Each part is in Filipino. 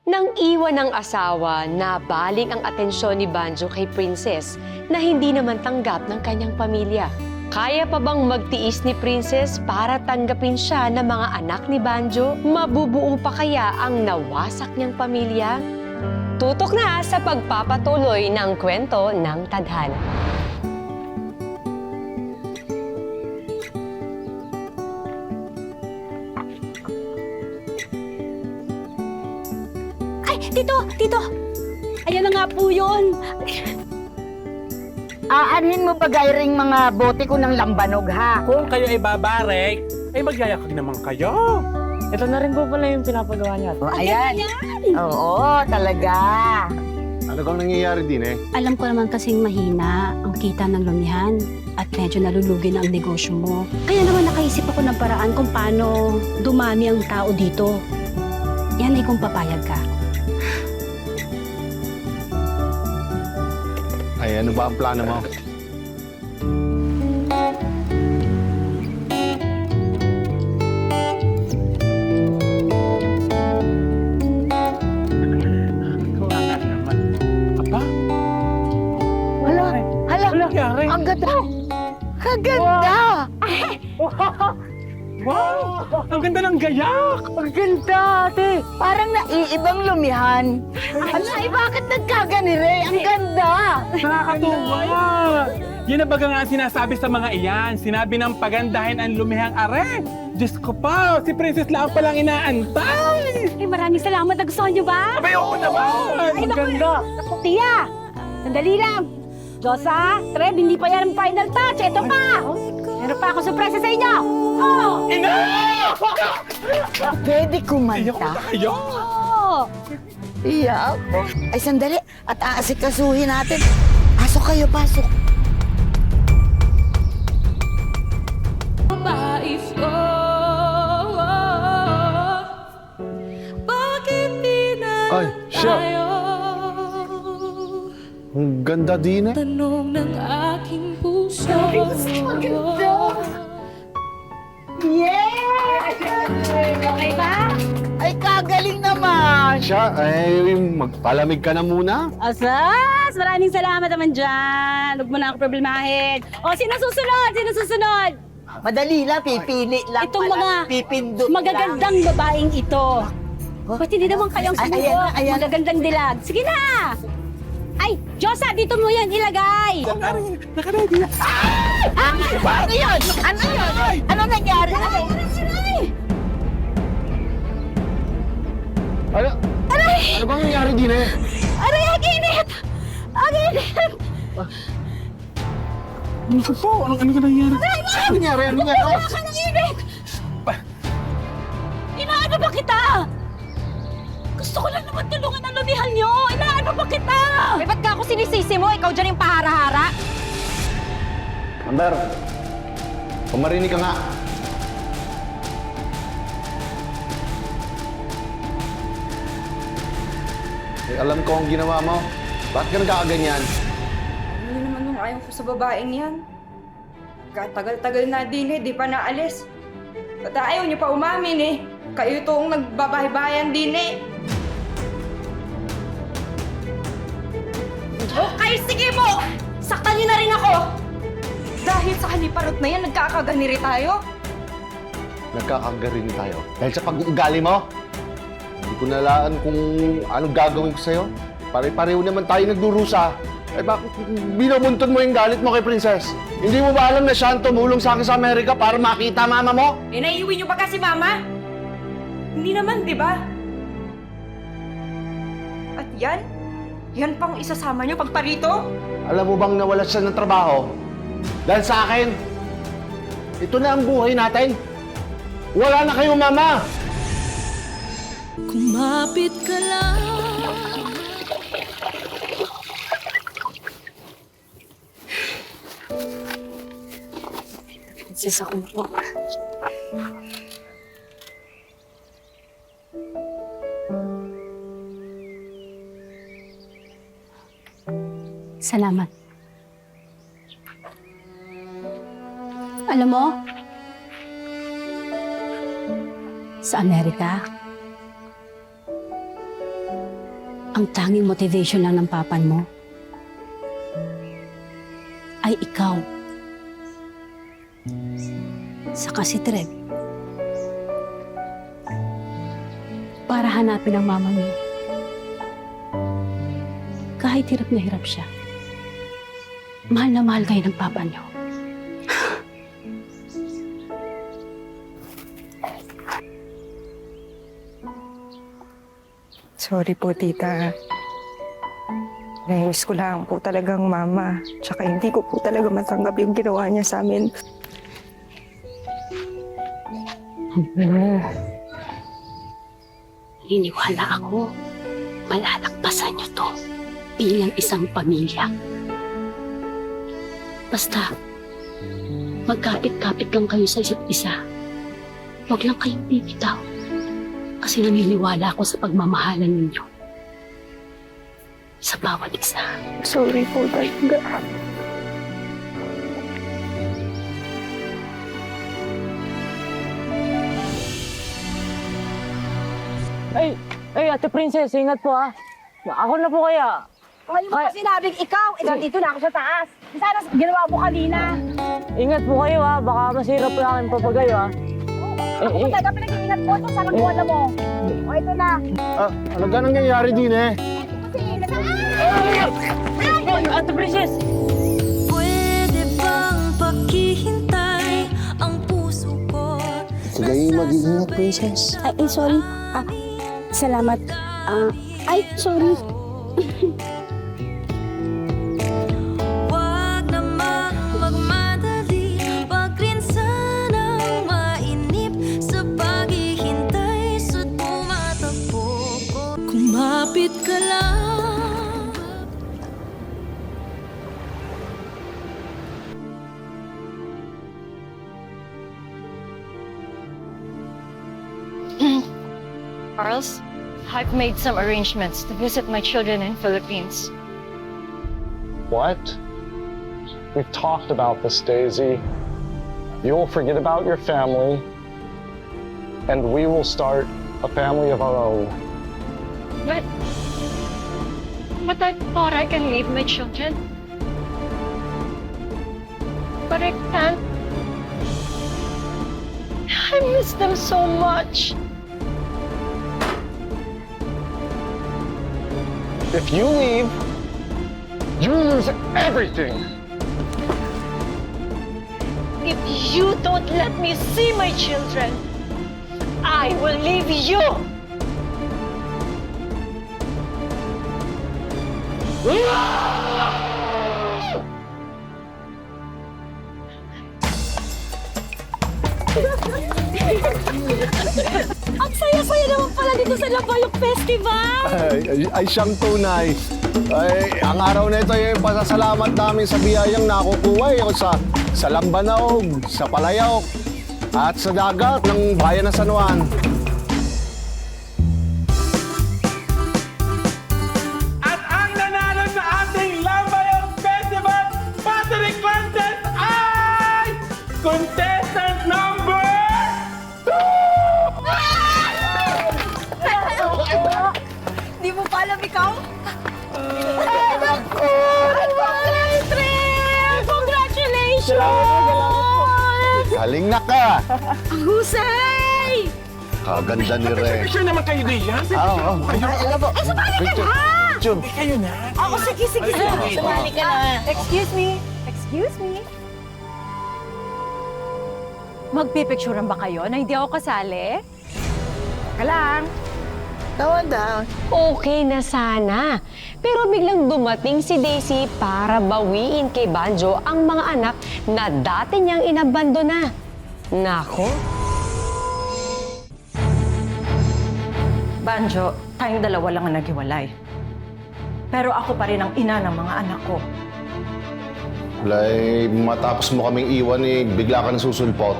Nang iwan ng asawa, nabaling ang atensyon ni Banjo kay Princess na hindi naman tanggap ng kanyang pamilya. Kaya pa bang magtiis ni Princess para tanggapin siya ng mga anak ni Banjo? Mabubuo pa kaya ang nawasak niyang pamilya? Tutok na sa pagpapatuloy ng kwento ng tadhana. Tito! Ayan na nga po yun. Aanhin mo ba gayring mga bote ko ng lambanog, ha? Kung kayo ay babarek, ay magyayakag naman kayo. Ito na rin po pala yung pinapagawa niya. O, ayan. Oo, talaga. Ano bang nangyayari din eh? Alam ko naman kasing mahina ang kita ng lumihan at medyo nalulugi na ang negosyo mo. Kaya naman nakaisip ako ng paraan kung paano dumami ang tao dito. Yan ay kung papayag ka. Ay, ano ba ang plano mo? Kawalan naman. Aba? Hala, Ano nangyari? ang ganda. Ang ganda. Wow! Ang ganda ng gayak! Ang ganda, ate. Parang naiibang lumihan. Ay, bakit nagkaganire? Ang ganda. Nakakatuwa! Yan na baga nga ang sinasabi sa mga iyan. Sinabi ng pagandahin ang lumihang are. Diyos ko pa, si Princess lang palang inaantay! Ay, maraming salamat. Nagustuhan niyo ba? Abay, oo naman! Ang ganda! Tia! Sandali lang. Josa, Trev, hindi pa yan ang final touch. Ito pa! Meron pa ako surpresa sa inyo! Oh! Ina! Pwede Iyak kumanta. na kayo! Oh! Iyak. Ay, sandali. At aasikasuhin natin. Pasok kayo, pasok. Ay, siya! Ang ganda din eh. Tanong ng aking puso. Ang ganda. Yes! Okay ba? Ay, kagaling naman. Siya, ay magpalamig ka na muna. Asas! Maraming salamat naman dyan. Huwag mo na ako problemahin. O, sino susunod? Sino susunod? Madali lang, pipili lang. Itong pala. mga Pipindot magagandang babaeng ito. Ba't hindi naman kayang Ay, sumuko? ayan na, ayan na. Magagandang dilag. Sige na! Ay, Josa, dito mo yan ilagay. Nakaready na. Ano yun? Ano yun? Ano nangyari? Ano? Ano? Ano bang nangyari din eh? Aray, ang init! Ang init! Ano ko po? Ano ka nangyari? Ano nangyari? Ano nangyari? Wala ka ng init! Inaano ba kita? Gusto ko lang naman tulungan ang lumihan nyo. Inaano ba kita? Eh, ba't ka ako sinisisi mo? Ikaw dyan yung pahara-hara? Amber, pumarinig ka nga. Eh, alam ko ang ginawa mo. Bakit ka nagkakaganyan? Ano naman nung ayaw ko sa babaeng yan? Katagal-tagal na din eh, di pa naalis. At ayaw niyo pa umamin eh. Kayo itong nagbabahay-bayan din eh. Okay, sige mo! Saktan niyo na rin ako! Dahil sa haliparot na yan, nagkakaganiri tayo. Nagkakagarin tayo. Dahil sa pag-uugali mo, hindi ko nalaan kung anong gagawin ko sa'yo. Pare-pareho naman tayo nagdurusa. Eh bakit binubuntun mo yung galit mo kay Princess? Hindi mo ba alam na siya ang tumulong sa akin sa Amerika para makita mama mo? Eh, naiiwi niyo ba kasi, Mama? Hindi naman, di ba? At yan? Yan pang isasama niyo pagparito? Alam mo bang nawala siya ng trabaho? Dahil sa akin, ito na ang buhay natin. Wala na kayo, mama! Kumapit ka lang. Sis ako po. Salamat. Alam mo, sa Amerika, Ang tanging motivation lang ng papan mo ay ikaw. Saka si Trev. Para hanapin ang mama niyo. Kahit hirap na hirap siya. Mahal na mahal kayo ng papa niyo. Sorry po, tita. Nainis ko lang po talagang mama. Tsaka hindi ko po talaga matanggap yung ginawa niya sa amin. Naniniwala ako. Malalagpasan niyo to bilang isang pamilya. Basta, magkapit-kapit lang kayo sa isa't isa. Huwag lang kayong bibitaw. Kasi naniniwala ako sa pagmamahalan ninyo. Sa bawat isa. Sorry po talaga. Ay, Ate Princess, ingat po ah. Ako na po kaya. Ngayon mo kasi sinabing ikaw, nandito na ako sa taas. Sana ginawa mo kanina. Ingat po kayo ah, baka masira po yung aking papagayo ah. Ako talaga pinag-iingat po ito sa nagkuwala mo. O ito na. Ano ka nangyayari din eh? Ate Princess! Pwede bang paghihintay ang puso ko? Sige, mag-iingat, princess. Ay, sorry. Salamat. Ay, sorry. Wag namang magmadali, wag rin sanang mainip sa paghihintay sa tumatakbo ko. Kumapit ka lang. Charles, I've made some arrangements to visit my children in Philippines. What? We've talked about this, Daisy. You'll forget about your family, and we will start a family of our own. But I thought I can leave my children. But I can't. I miss them so much. If you leave, you lose everything. If you don't let me see my children, I will leave you. Ang saya-saya naman pala dito sa Labayok Festival! Ay, siyang tunay. Ay, ang araw na ito ay pasasalamat namin sa biyayang nakukuha sa Lambanaog, sa Palayok, at sa dagat ng bayan ng San Juan. At ang nanalo sa ating Lambayog Festival Patrick Contest ay contestant number 2! Di mo pa alam ikaw? Congratulations! Galing na ka! Ang husay! Kaganda ni Ren. Sure naman kayo diyan. Oo. Picture. Picture. Kayo na. Ako, sige. Sumali ka na. Excuse me. Magpipicturean ba kayo na hindi ako kasali? Ka lang. Okay na sana. Pero biglang dumating si Daisy para bawiin kay Banjo ang mga anak na dati niyang inabandona. Nako, Banjo, tayong dalawa lang ang naghiwalay. Pero ako pa rin ang ina ng mga anak ko. Like, matapos mo kaming iwan bigla ka nasusulpot.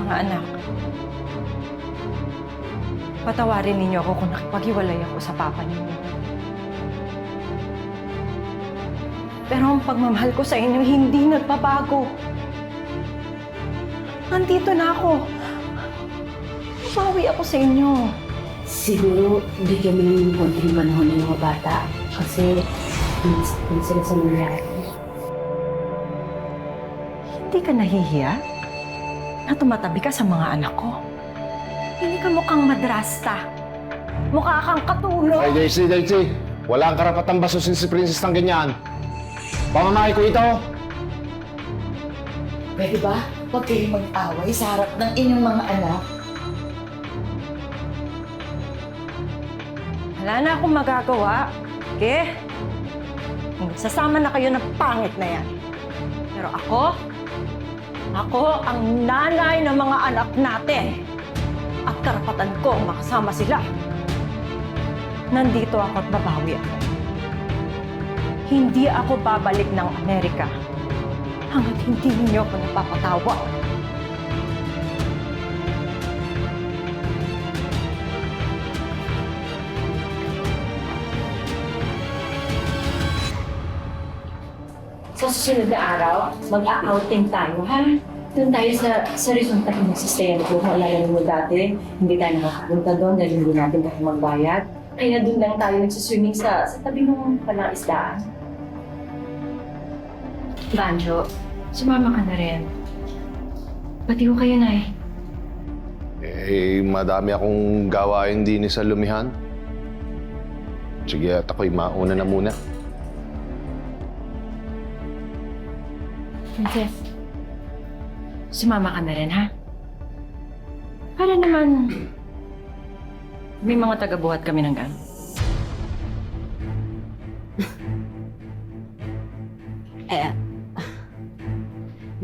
Mga anak, patawarin ninyo ako kung nakipaghiwalay ako sa papa ninyo. Pero ang pagmamahal ko sa inyo hindi nagbabago. Nandito na ako. Mabawi ako sa inyo. Siguro, bigyan mo lang yung konting panahon ng mga bata. Kasi, hindi sila sa nangyari. Hindi ka nahihiya na tumatabi ka sa mga anak ko? Hindi ka mukhang madrasta. Mukha kang katulong. Ay, Daisy, wala kang karapatang basusin si Princess ng ganyan. Pamamahay ko ito. Pwede ba? Huwag kayong mag-away sa harap ng inyong mga anak. Wala na akong magagawa. Okay? Sasama na kayo ng pangit na yan. Pero ako ang nanay ng mga anak natin. At karapatan ko ang makasama sila. Nandito ako at babawi ako. Hindi ako babalik ng Amerika hanggat hindi niyo ako napapatawa. Sa susunod na araw, mag-a-outing tayo, ha? Doon tayo sa resort na pinagsistayan ko. Alala mo dati, hindi tayo nakakapunta doon dahil hindi natin tayo magbayad. Kaya doon lang tayo nagsiswimming sa tabi ng palang isdaan. Banjo, sumama ka na rin. Pati ko kayo, Nay. Eh, madami akong gawain din sa lumihan. Sige, at ako'y mauna na muna. Princess, sumama ka na rin, ha? Para naman may mga taga-buhat kami ng gano'n.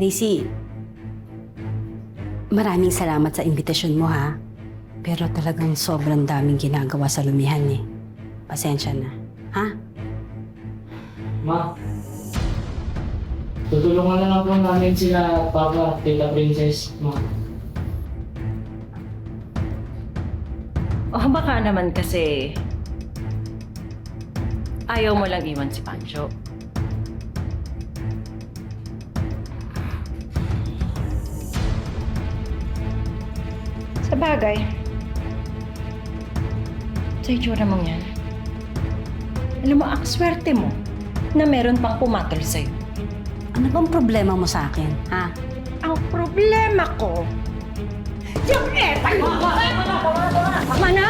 Daisy, maraming salamat sa imbitasyon mo, ha? Pero talagang sobrang daming ginagawa sa lumihan, eh. Pasensya na, ha? Ma, tutulungan na lang po namin sila, Papa, Tita Princess, Ma. O baka naman kasi ayaw mo lang iwan si Pancho. Sa bagay, sa itsura mong yan, alam mo, ang swerte mo na meron pang pumatol sa'yo. Ano bang problema mo sa akin, ha? Ang problema ko, yung etal mo! Tama na!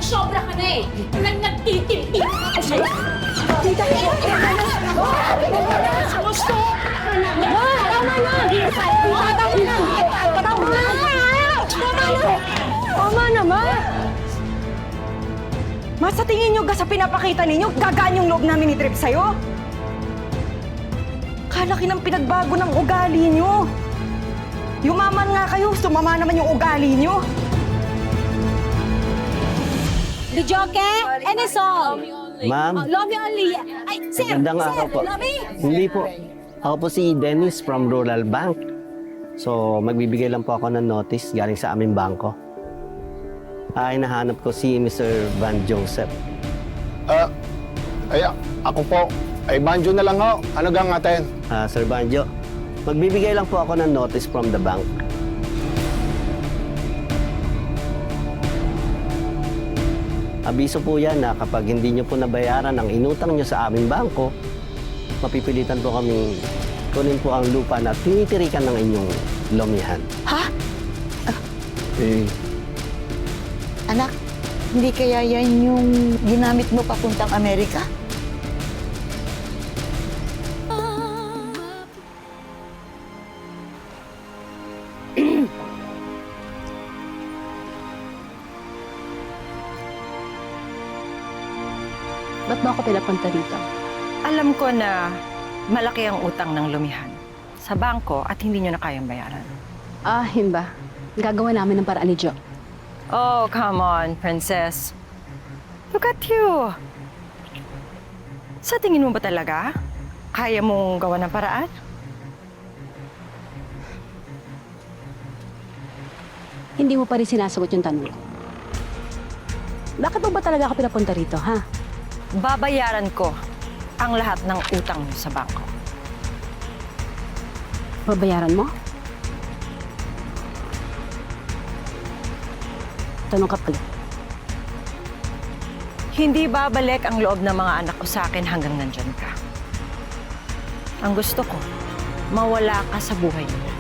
Sobra ka na eh! Nagtitimpi ako sa'yo! Tita, yung etal na! Gusto! Tama na! Tama naman! Mas sa tingin nyo, sa pinapakita ninyo, gagaan yung loob namin ni Trip sa'yo? Kalaki ng pinagbago ng ugali nyo. Yumaman nga kayo, sumama naman yung ugali nyo. Lijoke, Enesol! Ma'am, Lomi only! Ay, sir! magandang araw po. Lomi! Hindi po. Ako po si Dennis from Rural Bank. So, magbibigay lang po ako ng notice galing sa aming bangko. Hinahanap ko si Mr. Van Joseph. Ako po. Ay, Banjo na lang ho. Ano gang atin? Sir Banjo, magbibigay lang po ako ng notice from the bank. Abiso po yan na kapag hindi nyo po nabayaran ang inutang nyo sa aming bangko, mapipilitan po kaming kunin po ang lupa na tinitirikan ng inyong lomihan. Ha? Anak, hindi kaya yan yung ginamit mo papuntang Amerika? Ba't mo ako pinapunta dito? Alam ko na malaki ang utang ng lumihan sa bangko at hindi nyo na kayang bayaran. Himba. Gagawa namin ng paraan ni Jo. Oh, come on, princess. Look at you. Sa tingin mo ba talaga kaya mong gawa ng paraan? Hindi mo pa rin sinasagot yung tanong ko. Bakit mo ba talaga ako pinapunta rito, ha? Babayaran ko ang lahat ng utang mo sa bangko. Babayaran mo? Tanong ka pala. Hindi babalik ang loob ng mga anak ko sa akin hanggang nandyan ka. Ang gusto ko, mawala ka sa buhay nila.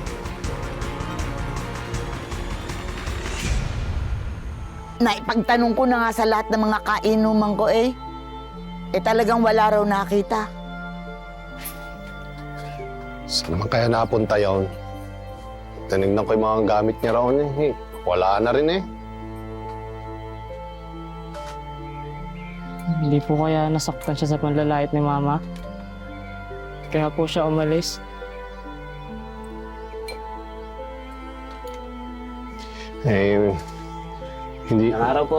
Naipagtanong ko na nga sa lahat ng mga kainuman ko talagang wala raw nakita. Saan naman kaya napunta yun? Tinignan ko yung mga gamit niya raon Wala na rin Hindi po kaya nasaktan siya sa panlalait ni Mama? Kaya po siya umalis? Hindi. Ang araw po.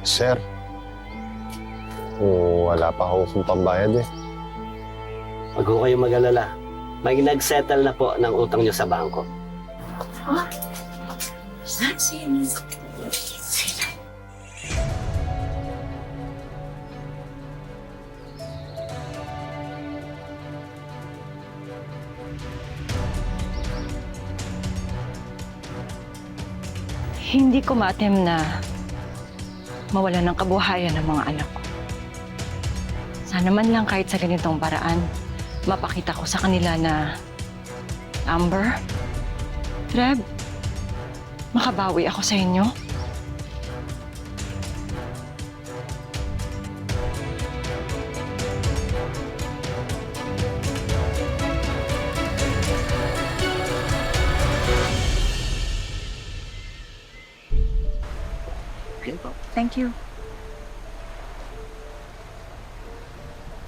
Sir, wala pa akong pambayad Huwag ko kayo mag-alala. May nag-settle na po ng utang nyo sa bangko. Hindi ko maatim na mawalan ng kabuhayan ng mga anak ko. Sana man lang kahit sa ganitong paraan, mapakita ko sa kanila na Amber, Treb, makabawi ako sa inyo. Thank you.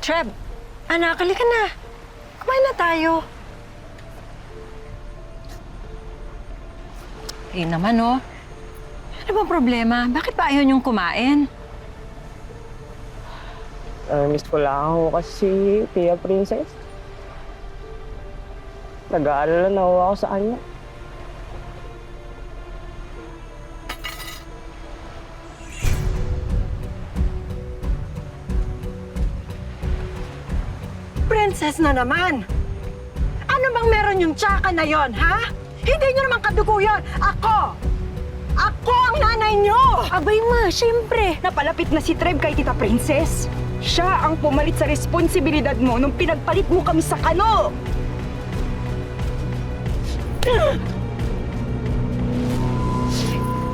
Treb, anak, halika na. Kumain na tayo. Naman, oh. Ano bang problema? Bakit ba ayaw niyong kumain? Miss ko lang ako kasi si Tia Princess. Nag-aalala na ako sa kanya. Princess na naman! Ano bang meron yung tsaka na yon, ha? Hindi nyo naman kadugo yun! Ako! Ako ang nanay nyo! Abay ma, siyempre. Napalapit na si Treb kay Tita Princess. Siya ang pumalit sa responsibilidad mo nung pinagpalit mo kami sa kano.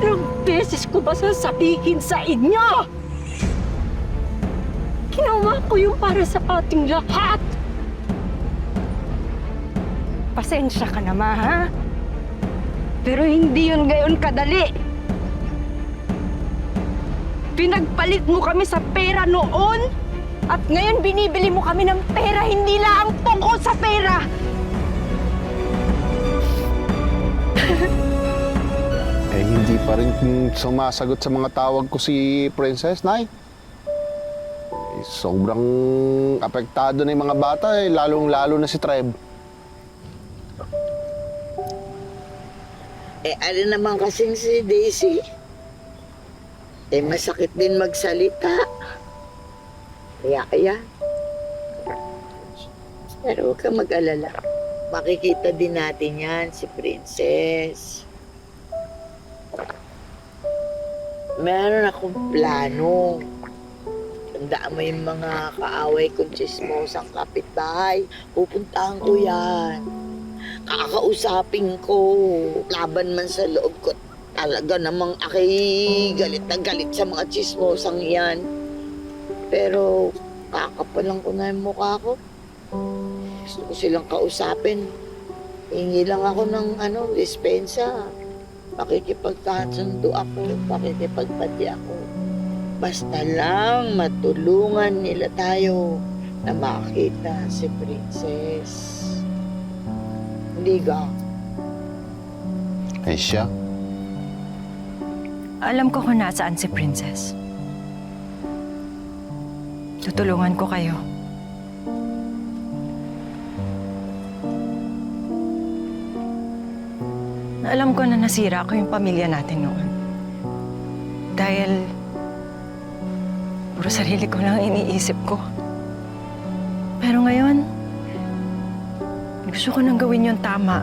Ilang beses ko ba sasabihin sa inyo? Ginawa ko yung para sa ating lahat. Pasensya ka na ma, ha? Pero hindi yun gayon kadali. Pinagpalit mo kami sa pera noon at ngayon binibili mo kami ng pera, hindi lang tungkol sa pera. Hindi pa rin sumasagot sa mga tawag ko si Princess, Nay. Sobrang apektado na yung mga bata lalong-lalo na si Treb. Ano naman kasing si Daisy? Masakit din magsalita. Kaya. Pero huwag kang mag-alala. Makikita din natin yan, si Princess. Meron akong plano. Tandaan mo yung mga kaaway kong chismosang kapitbahay. Pupuntahan ko yan. Kakausapin ko. Laban man sa loob ko. Talaga namang galit na galit sa mga chismosang yan. Pero kakapalan ko na yung mukha ko. Gusto ko silang kausapin. Hingi lang ako ng dispensa. Pakikipagkasundo ako. Pakikipagpati ako. Basta lang matulungan nila tayo na makita si Princess. Hindi ka? Siya? Alam ko kung nasaan si Princess. Tutulungan ko kayo. Alam ko na nasira ko yung pamilya natin noon. Dahil puro sarili ko lang iniisip ko. Pero ngayon, gusto ko nang gawin yung tama.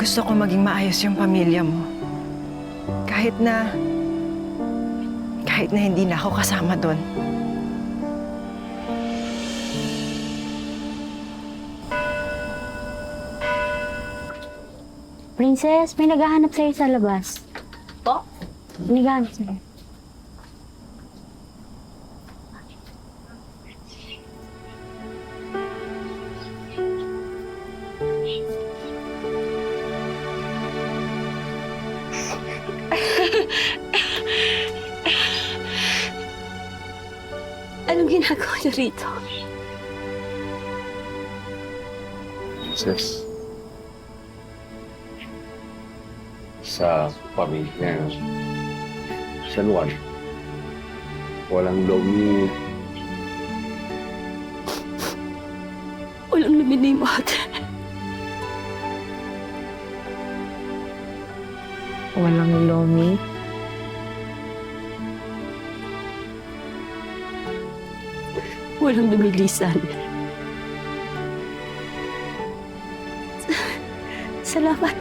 Gusto ko maging maayos yung pamilya mo. Kahit na hindi na ako kasama doon. Princess, may naghahanap sa'yo sa labas. Po? May naghahanap sa'yo. Anong ginagawa niyo rito? Princess. Sa pamilya, sa luwan, walang lomi. Walang luminimot. Walang lomi. Walang lumilisan. Salamat.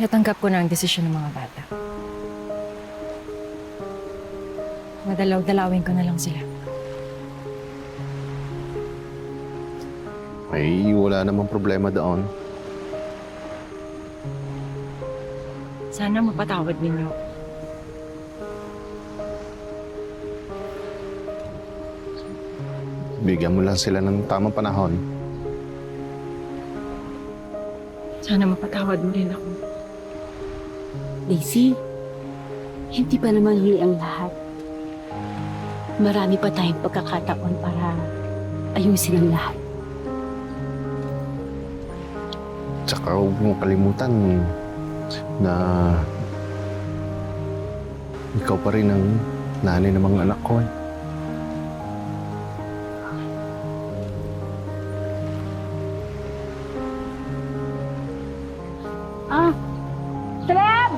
Natanggap ko na ang desisyon ng mga bata. Madalaw-dalawin ko na lang sila. Ay, wala namang problema doon. Sana mapatawad ninyo. Bigyan mo lang sila ng tamang panahon. Sana mapatawad mo rin ako. Daisy, hindi pa naman huli ang lahat. Marami pa tayong pagkakataon para ayusin ang lahat. Tsaka huwag mong kalimutan na ikaw pa rin ang nanay ng mga anak ko. Treb!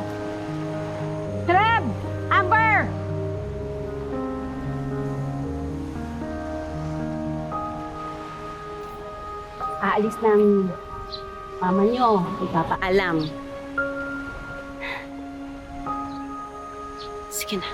Treb! Amber! Aalis ng mama niyo. Ipapaalam. Sige na.